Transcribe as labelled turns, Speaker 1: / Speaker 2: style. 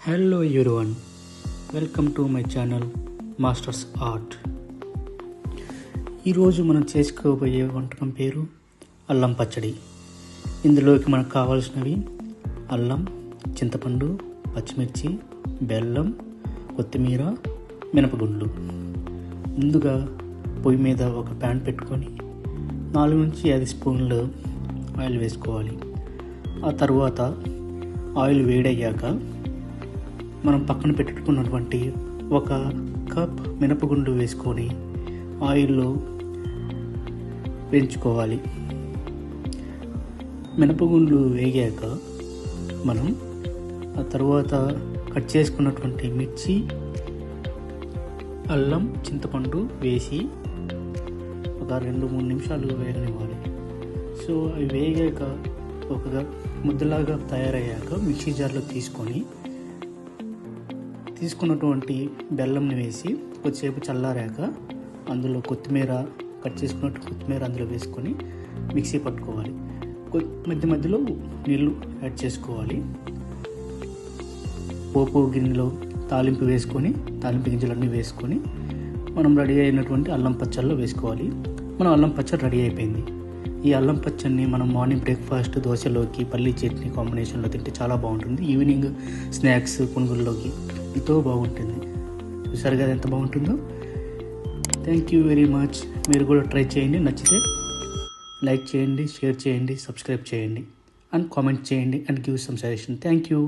Speaker 1: Hello everyone, welcome to my channel masters art. ఈరోజు మనం చేసుకోబోయే వంటకం పేరు అల్లం పచ్చడి. ఇందులోకి మనకు కావాల్సినవి అల్లం, చింతపండు, పచ్చిమిర్చి, బెల్లం, కొత్తిమీర, మినపగుండ్లు. ముందుగా పొయ్యి మీద ఒక ప్యాన్ పెట్టుకొని 4 నుంచి 5 స్పూన్లు ఆయిల్ వేసుకోవాలి. ఆ తర్వాత ఆయిల్ వేడయ్యాక మనం పక్కన పెట్టుకున్నటువంటి 1 కప్ మినపగుండు వేసుకొని ఆయిల్లో వేయించుకోవాలి. మినపగుండ్లు వేగాక మనం ఆ తర్వాత కట్ చేసుకున్నటువంటి మిర్చి, అల్లం, చింతపండు వేసి ఒక 2-3 నిమిషాలు వేగనివ్వాలి. సో అవి వేగాక ఒక ముద్దలాగా తయారయ్యాక మిక్సీ జార్లో తీసుకున్నటువంటి బెల్లంని వేసి కొద్దిసేపు చల్లారాక అందులో కట్ చేసుకున్నట్టు కొత్తిమీర అందులో వేసుకొని మిక్సీ పట్టుకోవాలి. మధ్యలో నీళ్ళు యాడ్ చేసుకోవాలి. పోపు గిన్నెలో తాలింపు గింజలన్నీ వేసుకొని మనం రెడీ అయినటువంటి అల్లం పచ్చడిలో వేసుకోవాలి. మనం అల్లం పచ్చడి రెడీ అయిపోయింది. ఈ అల్లం పచ్చడిని మనం మార్నింగ్ బ్రేక్ఫాస్ట్ దోశలోకి, పల్లీ చట్నీ కాంబినేషన్లో తింటే చాలా బాగుంటుంది. ఈవినింగ్ స్నాక్స్, పునుగుల్లోకి ఎంతో బాగుంటుంది. చూసారు కదా ఎంత బాగుంటుందో. Thank you very much. మీరు కూడా ట్రై చేయండి. నచ్చితే లైక్ చేయండి, షేర్ చేయండి, సబ్స్క్రైబ్ చేయండి అండ్ కామెంట్ చేయండి and give some suggestion. Thank you.